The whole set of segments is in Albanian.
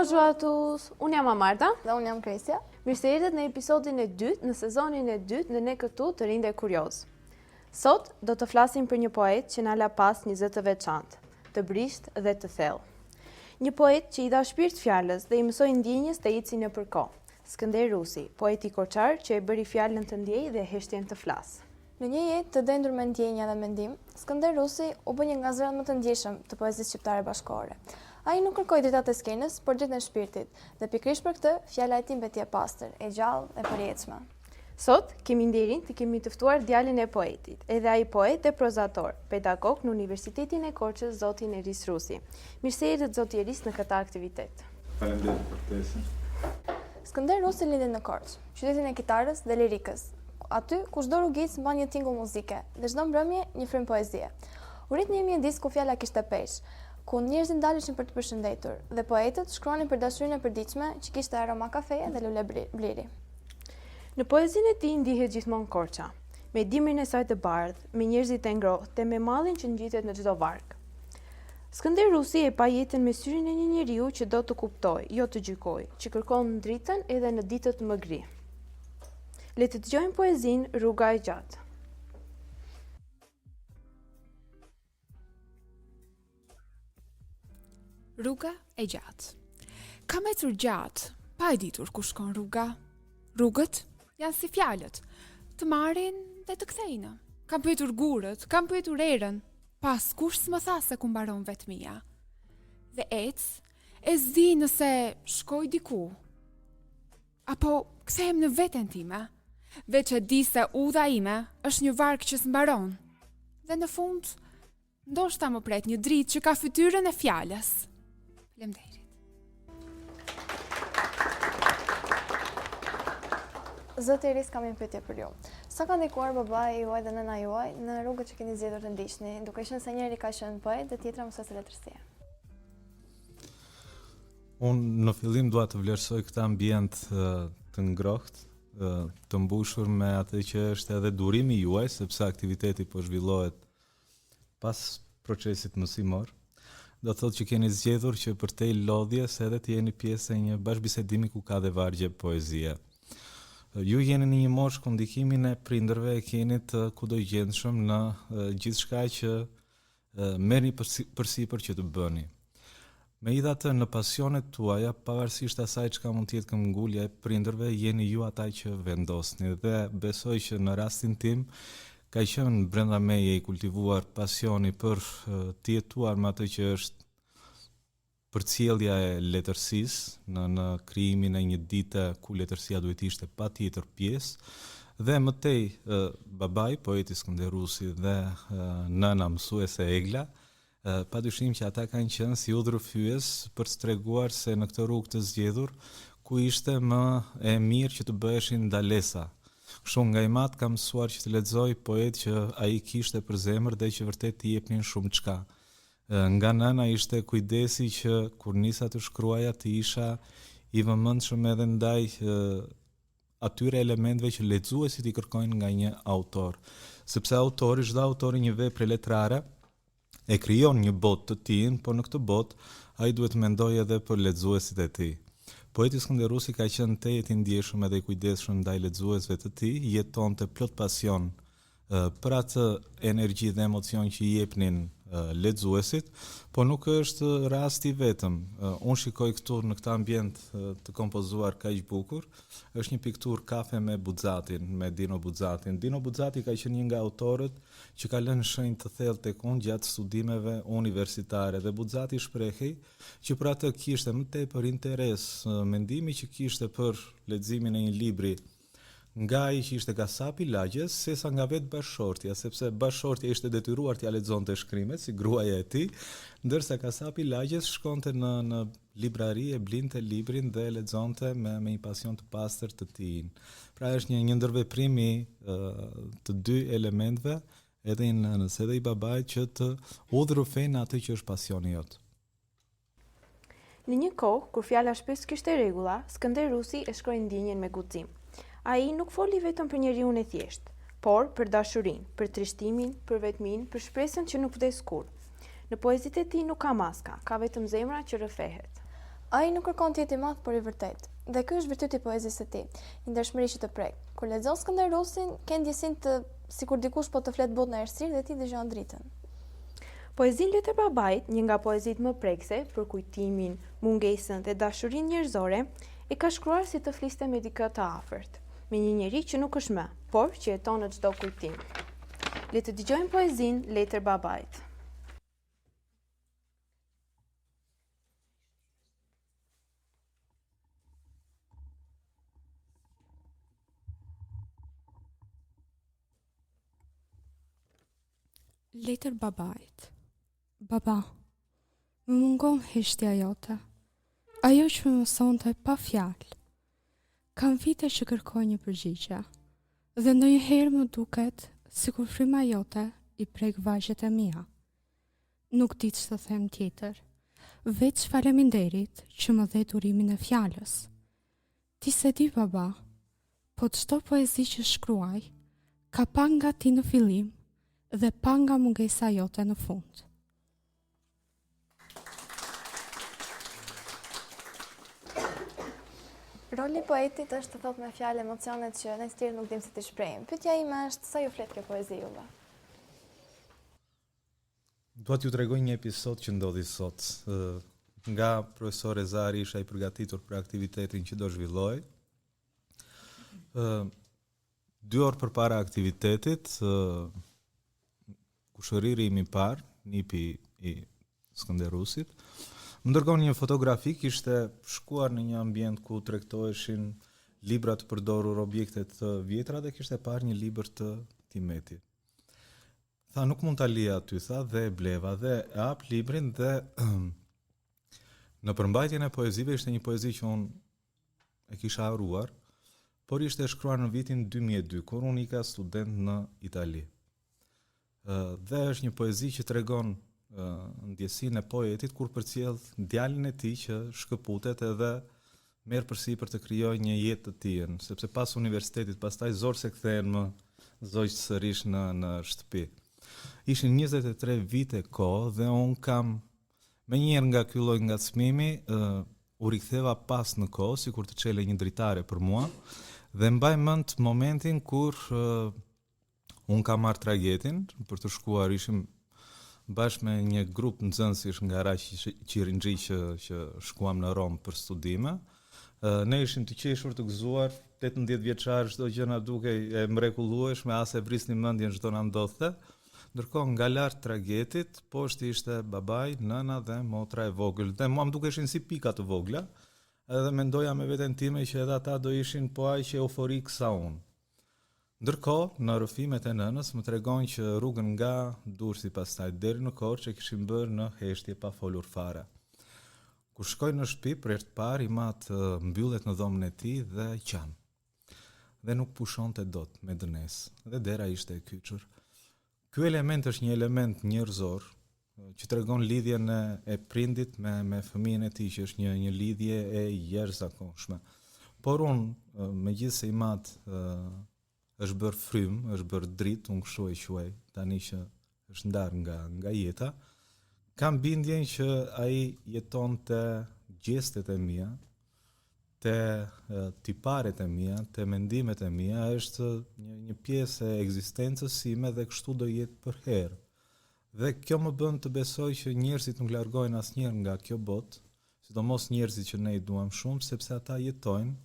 Bonjour à tous, unë jam Amarta. Dhe unë jam Kresja. Mirë se erdhët në episodin e dytë, në sezonin e dytë në Ne këtu të rinj dhe kurioz. Sot do të flasim për një poet që na la pas një zë të veçantë, të brisht dhe të thellë. Një poet që i dha shpirt fjalës dhe i mësoi ndjenjës të ecin nëpër kohë. Skënder Rusi, poeti koçar që e bëri fjalën të ndjej dhe heshtjen të flas. Në një jetë të dendur me ndjenja dhe mendim, Skënder Rusi u bë një nga zërat më të ndjeshëm të poezisë shqiptare bashkëkohore. Ai nuk kërkoi dritat e skenës, por dritën e shpirtit, dhe pikërisht për këtë, fjala e tij mbeti e pastër, e gjallë dhe përjetshme. Sot kemi nderin të kemi të ftuar djalin e poetit, edhe ai poet dhe prozator, pedagog në Universitetin e Korçës, zotin Eris Rusi. Mirë se erdhët zoti Eris në këtë aktivitet. Faleminderit për ftesën. Skënder Rusi lindi në Korçë, qytetin e kitarës dhe lirikës. Aty ku çdo rrugic mban një tingull muzike dhe çdo mbrëmje një frym poezie. U rit një mjedis ku fjala kishte peshë, ku njerëzit ndaleshin për të përshëndetur dhe poetët shkruanin për dashurinë e përditshme që kishte aroma kafeje dhe lule bliri. Në poezinë e tij ndihet gjithmonë Korça, me dimrin e saj të bardhë, me njerëzit e ngrohtë, me mallin që ngjitet në çdo varg. Skënder Rusi e pa jetën me syrin e një njeriu që do të kuptojë, jo të gjykojë, që kërkon dritën edhe në ditët më gri. Le të dëgjojmë poezinë Rruga e gjatë. Rruga e gjatë. Kam ecur gjatë, pa e ditur ku shkon rruga. Rrugët janë si fjalët, të marrin dhe të kthejnë. Kam pyetur gurët, kam pyetur erën, pas kush s'më tha se ku mbaron vetmia. Dhe e zdi nëse shkoj diku, apo kthehem në veten time, veç e di se udha ime është një varg që s'mbaron. Dhe në fund, ndoshta më pret një dritë që ka fytyrën e fjalës. Faleminderit. Zoti Eris, kam një pyetje për ju. Sa ka ndikuar babai juaj dhe nëna juaj në rrugët që keni zgjedhur të ndiqni, duke qenë se njëri ka qenë poet dhe tjetra mësuese letërsie? Unë në fillim dua të vlerësoj këtë ambient të ngrohtë, të mbushur me atë që është edhe durimi juaj, sepse aktiviteti po zhvillohet pas procesit mësimor. Do thotë që keni zgjedhur që përtej lodhjes edhe të jeni pjesë e një bashkëbisedimi ku ka dhe vargje poezie. Ju jeni në një moshë ku ndikimin e prindërve e keni të kudogjendshëm në gjithçka që merrni përsipër që të bëni. Megjithatë, në pasionet tuaja, pavarësisht asaj çka mund të jetë këmbgulja e prindërve, jeni ju ata që vendosni dhe besoj që në rastin tim ka qenë brenda meje i kultivuar pasioni për të jetuar me atë që është përcjellja e letërsisë në krijimin e një dite ku letërsia duhet ishte patjetër pjesë dhe më tej babai, poeti Skënder Rusi dhe nëna mësuese Egla, padyshim që ata kanë qenë si udhërrëfyes për të treguar se në këtë rrugë të zgjedhur ku ishte më e mirë që të bëheshin ndalesa. Kështu nga i mat kam mësuar që të lexoj poet që ai kishte për zemër dhe që vërtet t'i jepnin shumë çka. Nga nëna ishte kujdesi që kur nisa të shkruaja të isha i vëmendshëm edhe ndaj atyre elementeve që lexuesit i kërkojnë nga një autor, sepse çdo autori një vepre letrare e krijon një botë të tij, por në këtë botë ai duhet të mendojë edhe për lexuesit e tij. Poeti Skënder Rusi ka qenë tejet i ndjeshëm edhe i kujdesshëm ndaj lexuesve të tij, jetonte plot pasion për atë energji dhe emocion që i jepnin lexuesit, por nuk është rasti vetëm. Unë shikoj këtu në këtë ambient të kompozuar kaq bukur, është një pikturë kafe me Buxhatin, me Dino Buxhatin. Dino Buxhati ka qenë një nga autorët që ka lënë shenjë të thellë tek unë gjatë studimeve universitare dhe Buxhati shprehej që për atë kishte më tepër interes mendimi që kishte për leximin e një libri nga ai që ishte kasapi lagjes, sesa nga vetë bashortja, sepse bashortja ishte detyruar t'ia lexonte shkrimet si gruaja e tij, ndërsa kasapi lagjes shkonte në librari e blinte librin dhe lexonte me një pasion të pastër të tij. Pra është një ndërveprim i të dy elementeve, edhe i nënës edhe i babait, që të udhërofejnë atë që është pasioni jot. Në një kohë kur fjala shpesh kishte rregulla, Skënder Rusi e shkroi ndjenjen me guxim. Ai nuk foli vetëm për njeriun e thjeshtë, por për dashurinë, për trishtimin, për vetminë, për shpresën që nuk vdes kurrë. Në poezitë e tij nuk ka maska, ka vetëm zemra që rrëfehet. Ai nuk kërkon të jetë i madh, por i vërtet. Dhe ky është virtyti i poezisë së tij, një ndershmëri që të prek. Kur lexon Skënderusin, ke ndjesinë të sikur dikush po të flet botë në errësirë dhe ti dëgjon dritën. Poezinë Letër Babait, një nga poezitë më prekse për kujtimin, mungesën dhe dashurinë njerëzore, e ka shkruar si të fliste me dikë të afërt, me një njeri që nuk është më, por që jeton në çdo kujtim. Le të dëgjojmë poezinë Letër Babait. Letër Babait. Baba, më mungon heshtja jote, ajo që më mësonte pa fjalë. Kam vite që kërkoj një përgjigje, dhe ndonjëherë më duket sikur fryma jote i prek vajzhet e mia. Nuk di ç'të them tjetër, veç faleminderit që më dhe durimin e fjalës. Ti se di, baba, po çdo poezi që shkruaj, ka pa nga ti në fillim dhe pa nga mungesa jote në fund. Roli i poetit është të thotë me fjalë emocionet që ne tjerë nuk dimë si t'i shprehim. Pyetja ime është sa ju flet kjo poezi juve? Dua t'ju tregoj një episod që ndodhi sot. Nga profesor Ezari isha i përgatitur për aktivitetin që do zhvilloj. 2 orë përpara aktivitetit, kushëriri im i parë, nipi i Skënderusit, më dërgon një fotografi, kishte shkuar në një ambient ku tregtoheshin libra të përdorur, objekte të vjetra dhe kishte parë një libër të Timetit. Tha, nuk mund ta lija aty, tha, dhe e bleva dhe e hap librin dhe në përmbajtjen e poezive ishte një poezi që unë e kisha haruar, por ishte shkruar në vitin 2002, kur unë ika student në Itali. Dhe është një poezi që tregon ndjesinë e poetit kur përcjell djalin e tij që shkëputet edhe merr përsipër të krijojë një jetë të tij, sepse pas universitetit pastaj zor se kthehen më zogjt sërish në shtëpi. Ishin 23 vite kohë dhe un kam menjëherë nga ky lloj ngacmimi u riktheva pas në kohë sikur të çelë një dritare për mua dhe mbaj mend momentin kur un kam marrë tragjetin për të shkuar, ishim bashkë me një grup nxënësish nga Qirinxhi që shkuam në Rom për studime. Ne ishim të qeshur, të gëzuar, 18 vjeçar, çdo gjë na dukej e mrekullueshme, as e vrisnim mendjen çdo na ndodhte. Ndërkohë nga lart tragjetit, poshtë ishte babai, nëna dhe motra e vogël. Dhe mua më dukeshin si pika të vogla, edhe mendoja me veten time që edhe ata do ishin po aq euforik sa unë. Ndërkohë, në rrëfimet e nënës më tregon që rrugën nga Durrësi pastaj deri në Korçë kishin bërë në heshtje pa folur fare. Kur shkoj në shtëpi për herë të parë, i mat mbyllet në dhomën e tij dhe qan. Dhe nuk pushonte dot me dënesë, dhe dera ishte e kyçur. Ky element është një element njerëzor që tregon lidhjen e prindit me fëmijën e tij, që është një lidhje e jashtëzakonshme. Por unë, megjithëse i mat është bërë frym, është bërë dritë, unë kështu e quaj, tani që është ndarë nga jeta, kam bindjen që ai jeton të gjestet e mia, të tiparet e mia, të mendimet e mia, është një pjesë e ekzistencës sime dhe kështu do jetë për herë. Dhe kjo më bën të besoj që njerëzit nuk largohen asnjëherë nga kjo botë, sidomos njerëzit që ne i duam shumë, sepse ata jetojnë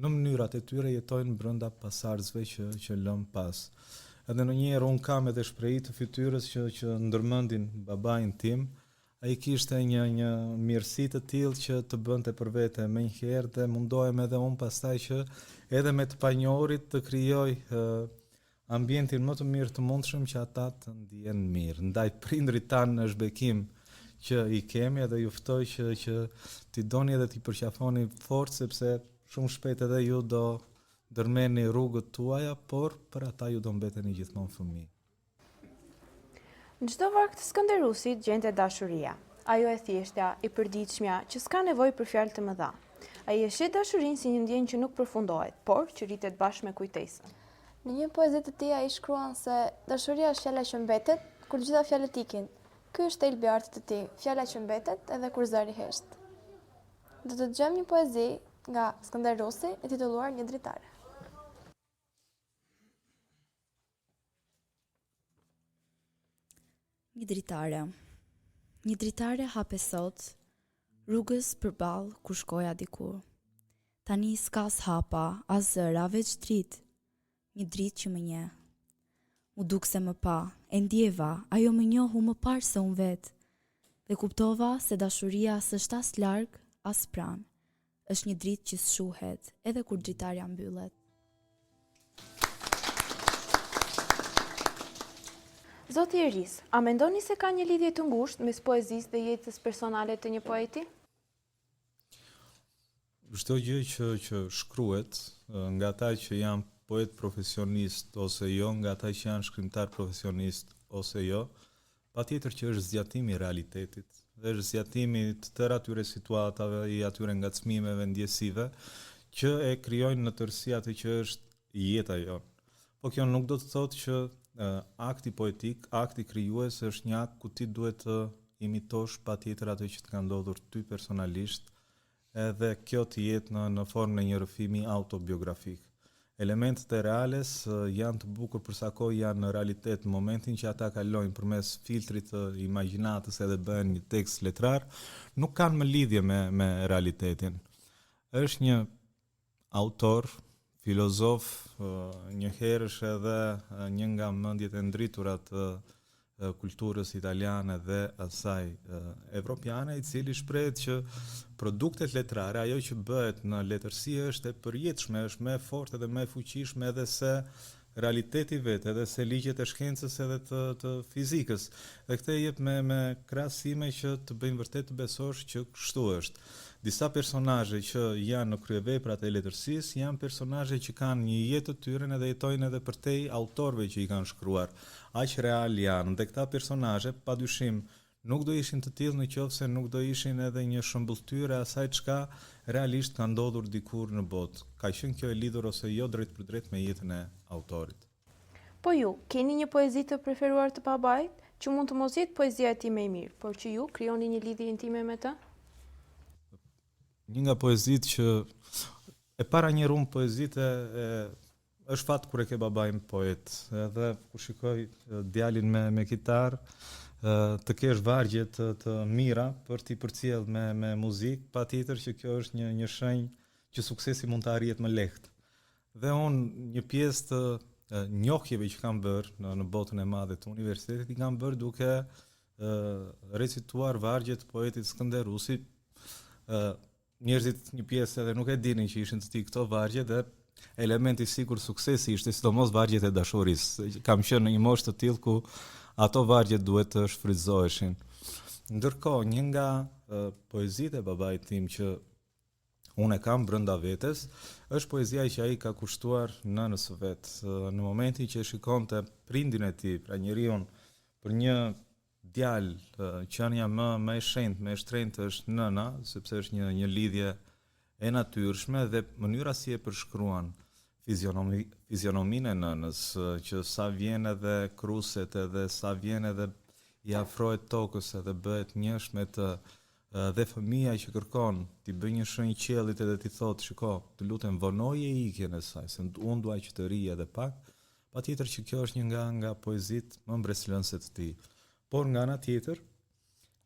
në mënyrat e tyre, jetojnë brenda pasardhësve që lëm pas. Edhe ndonjëherë un kam edhe shprehi të fytyrës që ndërmendin babain tim, ai kishte një mirësi të tillë që të bënte për vete menjëherë dhe mundohem edhe un pastaj që edhe me të panjohurit të krijoj ambientin më të mirë të mundshëm që ata të ndihen mirë. Ndaj prindrit tanë është bekim që i kemi, edhe ju ftoj që t'i doni edhe t'i përqafoni fort, sepse shumë shpejt edhe ju do dërmeni rrugët tuaja, por për ata ju do mbeteni gjithmonë fëmijë. Në çdo varg të Skënderusit gjente dashuria. Ajo e thjeshtja, i përditshmja, që s'ka nevojë për fjalë të mëdha. Ai e shet dashurinë si një ndjenjë që nuk përfundohet, por që rritet bashkë me kujtesën. Në një poezi të tij ai shkruan se dashuria është fjala që mbetet kur të gjitha fjalët ikin. Ky është elbi i artit të tij, fjala që mbetet edhe kur zëri hesht. Do të dëgjojmë një poezi nga Skënder Rusi e titulluar Një dritare. Një dritare. Një dritare hape sot, rrugës përballë ku shkoja dikur. Tani s'kas hapa, as zëra, veç dritë, një dritë që më nje. Mu duk se më pa, e ndjeva, ajo më njohu më parë se unë vetë, dhe kuptova se dashuria s'është as larg, as pranë. Është një dritë që s'shuhet, edhe kur dritarja mbyllet. Zoti Iris, a mendoni se ka një lidhje të ngushtë mes poezisë dhe jetës personale të një poeti? Çdo gjë që shkruhet nga ata që janë poet profesionist ose jo, nga ata që janë shkrimtar profesionist ose jo, patjetër që është zgjatimi i realitetit, dhe është zgjatimi të tërë atyre situatave, i atyre ngacmimeve, ndjesive, që e krijojnë në tërësi atë që është jeta jonë. Po kjo nuk do të thotë që akti poetik, akti krijues është një akt ku ti duhet të imitosh patjetër atë që të ka ndodhur ty personalisht, edhe kjo të jetë në formë në një rrëfimi autobiografik. Elementet e reales janë të bukur për sa kohë janë në realitet, në momentin që ata kalojnë përmes filtrit të imagjinatës edhe bëhen një tekst letrar, nuk kanë më lidhje me realitetin. Është një autor, filozof, një herë është edhe një nga mendjet e ndritura të kulturës italiane dhe asaj evropiane, i cili shprehet që produktet letrare, ajo që bëhet në letërsi është e përjetshme, është më e fortë dhe më e fuqishme edhe se realiteti vetë, edhe se ligjet e shkencës edhe të fizikës. Dhe këtë jep me krahasime që të bëjnë vërtet të besosh që kështu është. Disa personazhe që janë në kryeveprat e letërsisë janë personazhe që kanë një jetë të tyre dhe jetojnë edhe përtej autorëve që i kanë shkruar. Aq real janë, dhe këta personazhe padyshim nuk do ishin të tillë nëse nuk do ishin edhe një shëmbulltyre asaj çka realisht ka ndodhur dikur në botë. Ka qenë kjo e lidhur ose jo drejt për drejt me jetën e autorit. Po ju, keni një poezi të preferuar të babait, që mund të mos jetë poezia e tij më e mirë, por që ju krijoni një lidhje intime me të? Një nga poezitë që e para një rumë poezitë është fat kur e ke babain poet, edhe kur shikoj djalin me kitarë, të kesh vargje të mira për t'i përcjell me muzikë, patjetër që kjo është një shenjë që suksesi mund të arrihet më lehtë. Dhe unë një pjesë të njohjeve që kam bërë në botën e madhe të universitetit, i kam bërë duke recituar vargje të poetit Skënder Rusi. Njerëzit një pjesë edhe nuk e dinin që ishin të tij këto vargje, dhe elementi sikur suksesi ishte sidomos vargjet e dashurisë. Kam qenë në një moshë të tillë ku ato vargje duhet të shfrytëzoheshin. Ndërkohë, një nga poezitë e babait tim që unë e kam brenda vetes, është poezia që ai ka kushtuar nënës së vet. Në momentin që e shikonte prindin e tij, pra njeriu për një djalë qenia më e shenjtë, më e shtrenjtë është nëna, sepse është një lidhje e natyrshme, dhe mënyra si e përshkruan fizionominë e nënës, që sa vjen edhe kruset, edhe sa vjen edhe i afrohet tokës, edhe bëhet njëshme dhe fëmia që kërkon t'i bëj një shenjë qiellit edhe t'i thotë, shiko, të lutem vonoje ikjen e saj, se unë dua që të rrijë edhe pak. Patjetër që kjo është një nga poezitë më mbreslënëse të tij. Por nga ana tjetër,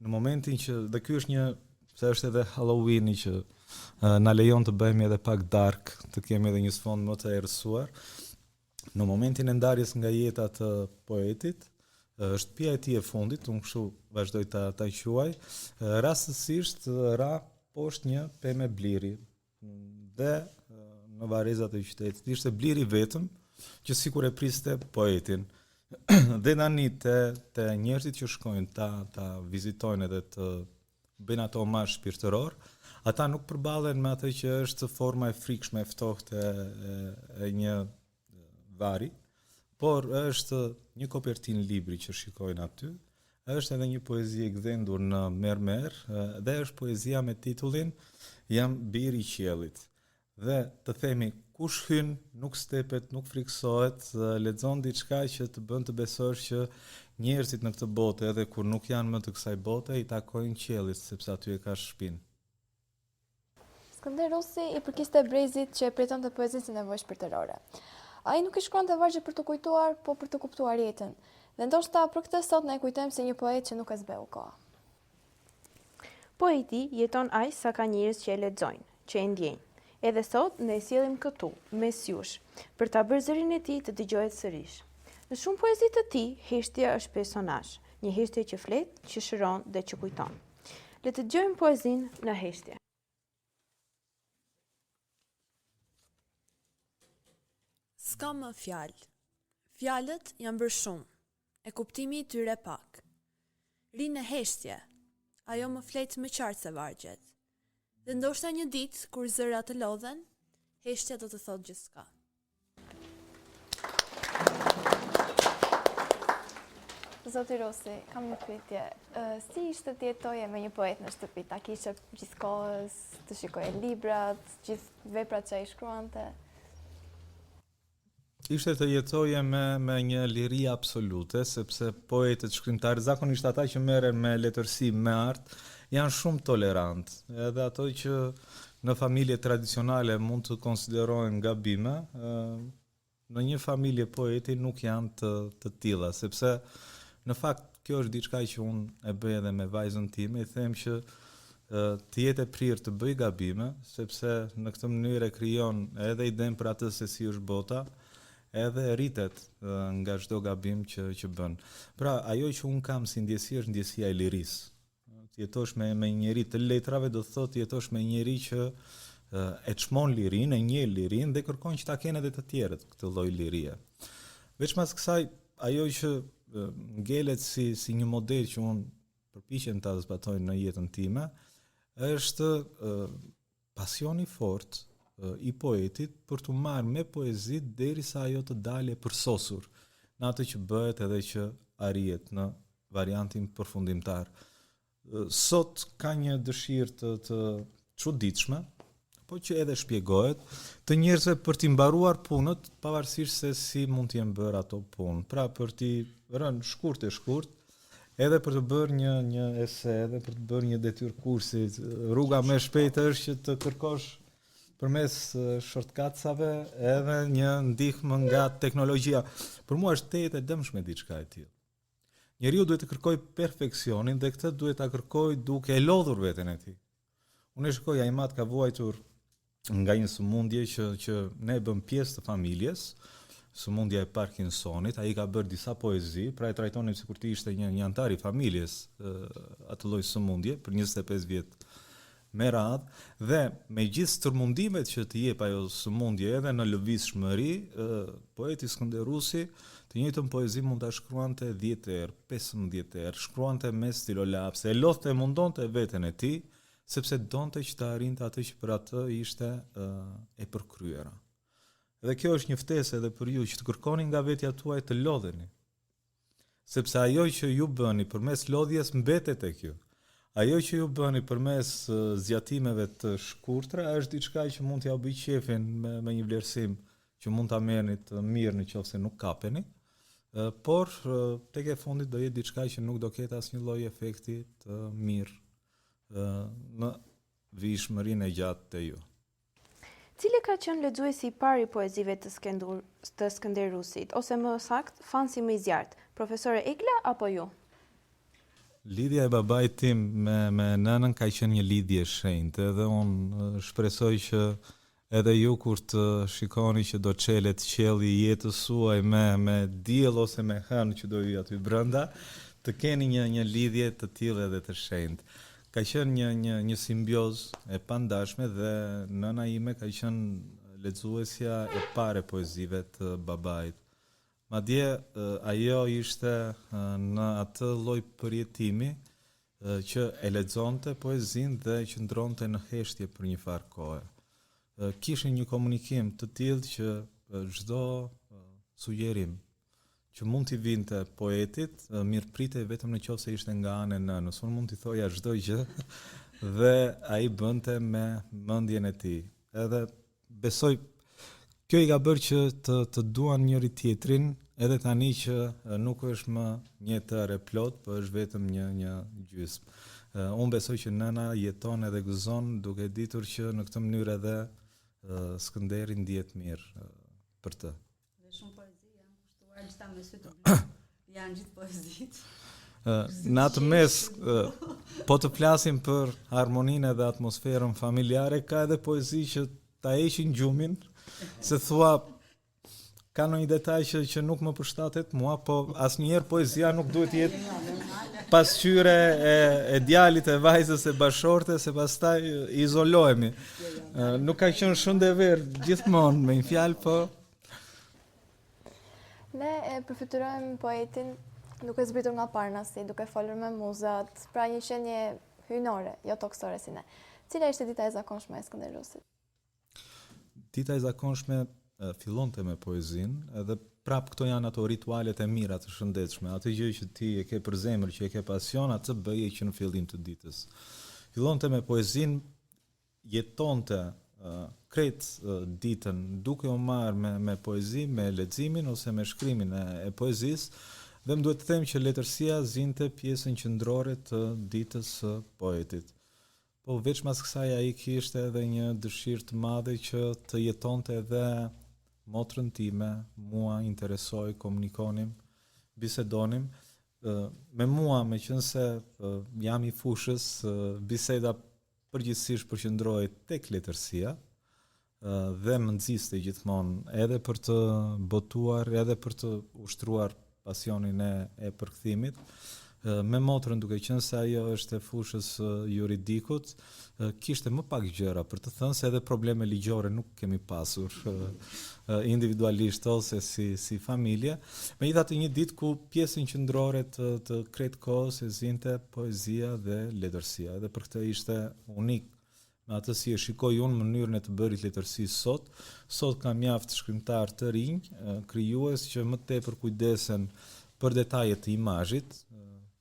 në momentin që, dhe ky është se është edhe Halloweeni që na lejon të bëhemi edhe pak dark, të kemi edhe një sfond më të errësuar, në momentin e ndarjes nga jeta të poetit, shtëpia e tij e fundit, unë kështu vazhdoj ta quaj, rastësisht ra poshtë një pemë bliri, dhe në varrezat e qytetit ishte bliri vetëm që sikur e priste poetin. Dhe tani te njerëzit që shkojnë ta vizitojnë edhe të bëjnë ato omazh shpirtëror, ata nuk përballen me atë që është forma e frikshme e ftohtë e një vari, por është një kopertinë libri që shikojnë aty, është edhe një poezi e gdhendur në mermer, dhe është poezia me titullin Jam biri i qiellit. Dhe të themi, kush hyn nuk stepet, nuk friksohet, lexon diçka që të bën të besosh që njerëzit në këtë botë, edhe kur nuk janë më të kësaj bote, i takojnë qiellit, sepse aty e ka shtëpinë. Skënder Rusi i përkiste brezit që pritonte poezinë si nevojë shpirtërore. Ai nuk i shkruante vargje për të kujtuar, po për të kuptuar jetën. Dhe ndoshta për këtë sot ne e kujtojmë si një poet që nuk e zbeu koha. Poeti jeton aq sa ka njerëz që e lexojnë, që e ndjejnë. Edhe sot ne e sjellim këtu, mes jush, për ta bërë zërin e tij të dëgjohet sërish. Në shumë poezi të tij, heshtja është personazh, një heshtje që flet, që shëron dhe që kujton. Le të dëgjojmë poezinë në heshtje. S'ka më fjalë. Fjalët janë bërë shumë, e kuptimi i tyre pak. Ri në heshtje, ajo më flet më qartë se vargjet. Dhe ndoshta një ditë, kur zërat të lodhen, heshtja do të thotë gjithçka. Zoti Rosi, kam një pyetje. Si ishte të jetoje me një poet në shtëpi? Ta kishe gjithkohës, të shikoje librat, gjithë veprat që ai shkruante? Ishte të jetoje me një liri absolute, sepse poetët, shkrimtarë, zakonisht ata që merren me letërsi, me art, janë shumë tolerant. Edhe ato që në familje tradicionale mund të konsiderohen gabime, në një familje poeti nuk janë të tilla, sepse në fakt kjo është diçka që unë e bëj edhe me vajzën time, i them që të jetë e prirë të bëj gabime, sepse në këtë mënyrë e krijon edhe idenë për atë se si është bota, edhe rritet nga çdo gabim që bën. Pra, ajo që un kam si ndjesi është ndjesia e lirisë. Të jetosh me njëri të letrave do të thotë të jetosh me njëri që e çmon lirinë, e njeh lirinë dhe kërkon që ta kenë edhe të tjerët këtë lloj lirie. Veçmas kësaj, ajo që ngelet si një model që un përpiqem ta zbatoj në jetën time, është pasioni fort i poetit për të marrë me poezi derisa ajo të dalë përsosur në atë që bëhet edhe që arrihet në variantin përfundimtar. Sot ka një dëshirë të çuditshme, po që edhe shpjegohet, të njerëzve për t'i mbaruar punët, pavarësisht se si mund të jenë bërë ato punë. Pra për t'i rënë shkurt, edhe për të bërë një ese, edhe për të bërë një detyrë kursi, rruga më e shpejtë është që të kërkosh përmes shortcutsave edhe një ndihmë nga teknologjia. Për mua është tejet e dëmshme diçka e tillë. Njeriu duhet të kërkojë perfeksionin dhe këtë duhet ta kërkojë duke e lodhur veten e tij. Unë e shikoj Ajmat ka vuajtur nga një sëmundje që ne bëm pjesë të familjes, sëmundja e Parkinsonit, ai ka bërë disa poezi, pra e trajtonim sikur ti ishte një antar i familjes atë lloj sëmundje për 25 vjet me radhë, dhe me gjithë stërmundimet që të jep ajo sëmundje edhe në lëvizshmëri, poeti Skënder Rusi të njëjtën poezi mund ta shkruante 10 herë, 15 herë, shkruante me stilolapse, e lodhte e mundonte veten e tij, sepse donte që të arrinte atë që për atë ishte e përkryera. Dhe kjo është një ftesë edhe për ju që të kërkoni nga vetja tuaj të lodheni. Sepse ajo që ju bëni përmes lodhjes mbetet tek ju. Ajo që ju bëni përmes zgjatimeve të shkurtra është diçka që mund t'ja bëj qefin me një vlerësim që mund ta merrni të mirë nëse nuk kapeni, por tek e fundit do jetë diçka që nuk do ketë asnjë lloj efekti të mirë në vijshmërinë e gjatë të ju. Cili ka qenë lexuesi i parë i poezive të Skënder Rusit, ose më saktë, fansi më i zjarrt, profesore Egla apo ju? Lidhja e babait tim me nënën ka qenë një lidhje e shenjtë, edhe unë shpresoj që edhe ju kur të shikoni që do çelet qielli i jetës suaj me diell ose me hënë që do ju aty brenda, të keni një lidhje të tillë edhe të shenjtë. Ka qenë një simbioz e pandashme dhe nëna ime ka qenë lexuesja e parë e poezive të babait. Madje ajo ishte në atë lloj përjetimi që e lexonte poezinë dhe qëndronte në heshtje për një farë kohe. Kishin një komunikim të tillë që çdo sugjerim që mund t'i vinte poetit, mirëpritej vetëm nëse ishte nga ana e nënës. Unë mund t'i thoja çdo gjë dhe ai bënte me mendjen e tij. Edhe besoj kjo i ka bërë që të duan njëri tjetrin, edhe tani që nuk është më një tërë e plot, por është vetëm një gjysmë. Unë besoj që nëna jeton edhe gëzon duke ditur që në këtë mënyrë edhe Skënderi ndihet mirë për të. Dhe shumë poezi janë kushtuar gjitha me sy të blu. Janë gjithë poezit. Në atë mes, po të flasim për harmoninë dhe atmosferën familjare, ka edhe poezi që ta heqin gjumin, se thua ka ndonjë detaj që nuk më përshtatet mua, po asnjëherë poezia nuk duhet të jetë pasqyre e djalit, e vajzës, e bashorte, se pastaj izolohemi. Nuk ka qenë shumë dhe verë gjithmonë me një fjalë, po Ne e përfytyrojmë poetin duke zbritur nga Parnasi, duke folur me muzat, pra një qenie hyjnore, jo toksore si ne. Cila ishte dita e zakonshme e Skënderusit? Dita e zakonshme fillonte me poezinë, edhe prap këto janë ato ritualet e mira të shëndetshme, atë gjë që ti e ke për zemër, që e ke pasion, atë bëje që në fillim të ditës. Fillonte me poezinë, jetonte krejt ditën duke u marrë me poezi, me leximin ose me shkrimin e poezisë, dhe më duhet të them që letërsia zinte pjesën qendrore të ditës së poetit. Po veç mas kësaj ai kishte edhe një dëshirë të madhe që të jetonte edhe motrën time, mua interesoi, komunikonim, bisedonim. Me mua, me qenë se jam i fushës, biseda përgjithsisht përqendrohej tek letërsia dhe më nxiste gjithmonë edhe për të botuar, edhe për të ushtruar pasionin e përkthimit. Me motrën, duke qenë se ajo është e fushës juridikut, kishte më pak gjëra për të thënë, se edhe probleme ligjore nuk kemi pasur individualisht ose si familje. Megjithatë një ditë ku pjesën qendrore të krejt kohës e zinte poezia dhe letërsia, dhe për këtë ishte unik. Me atë si e shikoj unë mënyrën e të bërit letërsisë sot. Sot ka mjaft shkrimtar të rinj, krijues që më tepër kujdesen për detajet të imazhit,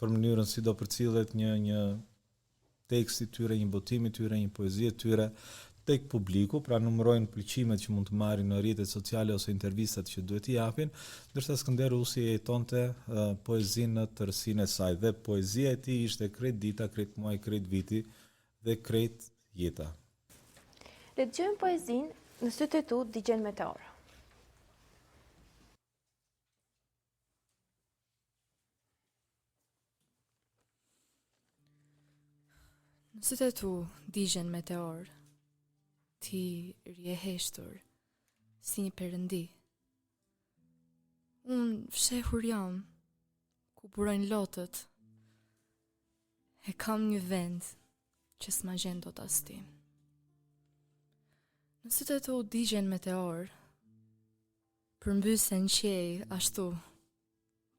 për mënyrën si do përcillet një tekst i tyre, një botim i tyre, një poezi e tyre tek publiku, pra numërojnë pëlqimet që mund të marrin në rrjetet sociale ose intervistat që duhet t'i japin, ndërsa Skënderusi jetonte poezinë në tërësinë e saj, dhe poezia e tij ishte krejt dita, krejt muaj, krejt viti dhe krejt jeta. Lexojmë poezinë Në sytë e tu digjen meteor. Në sytë e tu digjen meteor, ti rje heshtur, si një perëndi. Unë fshehur jam, ku burojnë lotët, e kam një vend që s'ma gjen dot as ti. Në sytë e tu digjen meteor, përmbysen qej ashtu,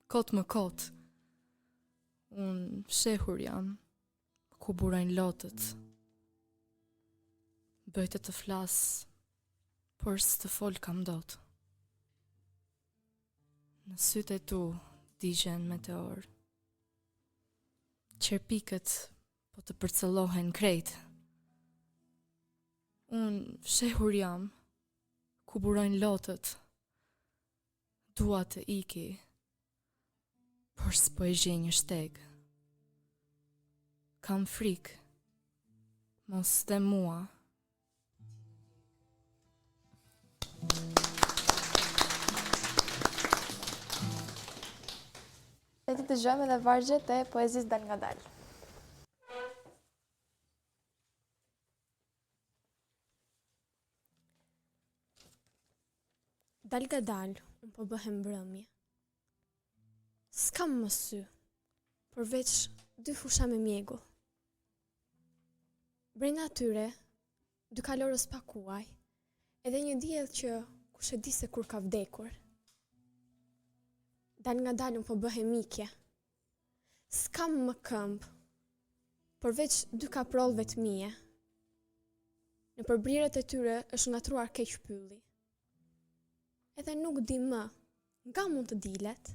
kot më kot. Unë fshehur jam, ku burojnë lotët. Bëjtë të flas, por s'të fol kam dot. Në sytë e tu digjen meteor. Qerpikët po të përcëllohen krejt. Unë fshehur jam, ku burojnë lotët. Dua të iki, por s'po e gjej një shteg. Kam frikë, mos dhe mua. Le të dëgjojmë edhe vargjet e poezisë Dal nga Dal. Dal nga dal, unë po bëhem mbrëmje. S'kam më sy, por veç 2 fusha me mjegull. Brenda atyre, 2 kalorës pakuaj, edhe një diell që kush e di se kur ka vdekur. Dal nga dal, unë po bëhem mikje. S'kam më këmbë, por veç 2 kaprollëve të mije. Në përbrirët e tyre është ngatruar keq pylli. Edhe nuk di më, nga mund të dilet.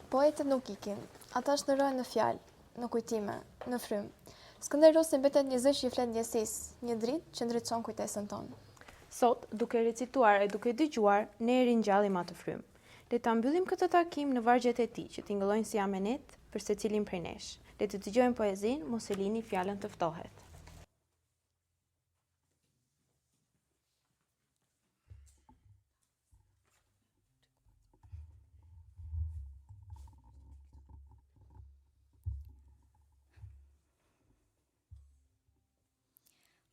Poetët nuk ikin, ata shndërrohen në fjalë, në kujtime, në frymë. Skënderusi mbetet një zë që i flet ndjesisë, një dritë që ndriçon kujtesën tonë. Sot, duke recituar e duke dëgjuar, ne e ringjallim atë frymë. Le ta mbyllim këtë takim në vargjet e tij që tingëllojnë si amenet për secilin prej nesh. Le të dëgjojmë poezinë Mos e lini fjalën të ftohet.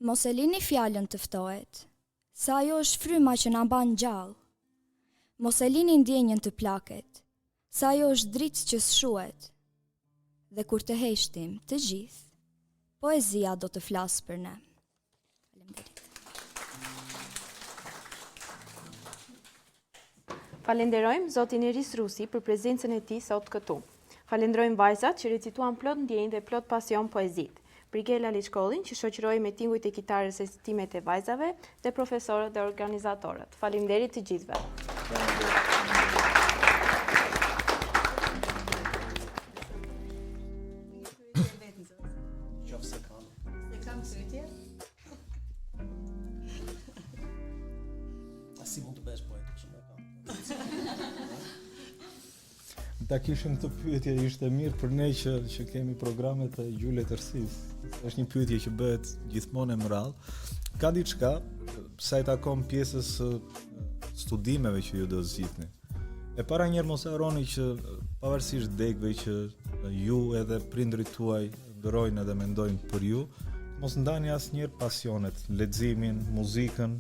Mos e lini fjalën të ftohet, sa ajo është fryma që na ban gjallë. Mos e lini ndjenjën të plaket, sa ajo është dritë që shuhet. Dhe kur të heshtim të gjithë, poezia do të flasë për ne. Faleminderit. Falenderojmë zotin Iris Rusi për prezencën e tij sot këtu. Falenderojmë vajzat që recituan plot ndjenjë dhe plot pasion poezit. Brigela Liçkollin që shoqëroi me tingujt e kitarës recitimet e vajzave dhe profesorët dhe organizatorët. Faleminderit të gjithëve. Si mund të bësh poet, shumë e kam. Ta kishim të pyetje ishte mirë për ne që kemi programet e Gjule Tërsisë. Është një pyetje që bëhet gjithmonë e mrallë. Ka diçka sa i takon pjesës studimeve që ju do zgjidhni. E para njerë mos e harroni që pavarësisht degëve që ju edhe prindrit tuaj ndërojnë edhe mendojnë për ju, mos ndani asnjëherë pasionet, leximin, muzikën,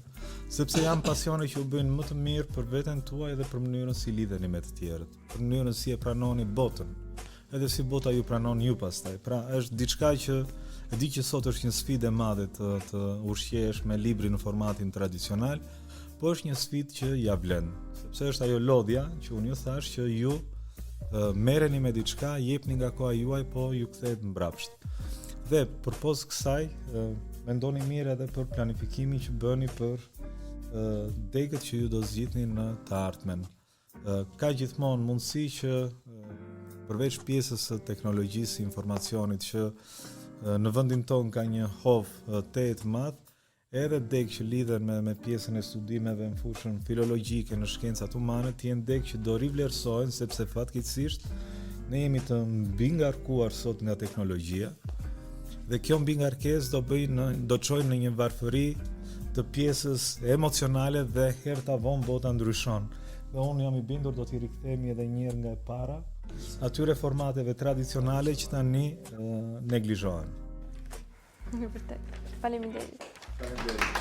sepse janë pasione që u bëjnë më të mirë për veten tuaj dhe për mënyrën si lidheni me të tjerët, për mënyrën si e pranoni botën, edhe si bota ju pranon ju pastaj. Pra, është diçka që e di që sot është një sfidë e madhe të ushqehesh me libri në formatin tradicional, po është një sfidë që ja vlen, sepse është ajo lodhja që unë ju thash që ju merreni me diçka, jepni nga koha juaj, po ju kthehet mbrapsht. Dhe përpos kësaj, mendoni mirë edhe për planifikimin që bëni për degët që ju do zgjidhni në të ardhmen. Ka gjithmonë mundësi që përveç pjesës së teknologjisë së informacionit që në vendin tonë ka një hov të madh, edhe degë që lidhen me pjesën e studimeve në fushën filologjike në shkencat humane, të jenë degë që do rivlerësohen sepse fatkeqësisht ne jemi të mbingarkuar sot nga teknologjia. Dhe kjo mbingarkesë do çojë në një varfëri të pjesës emocionale dhe herë ta vonë bota ndryshon. Dhe unë jam i bindur do t'i rikthehemi edhe një herë nga e para atyre formateve tradicionale që tani neglizhohen. Vërtet. Faleminderit. Faleminderit.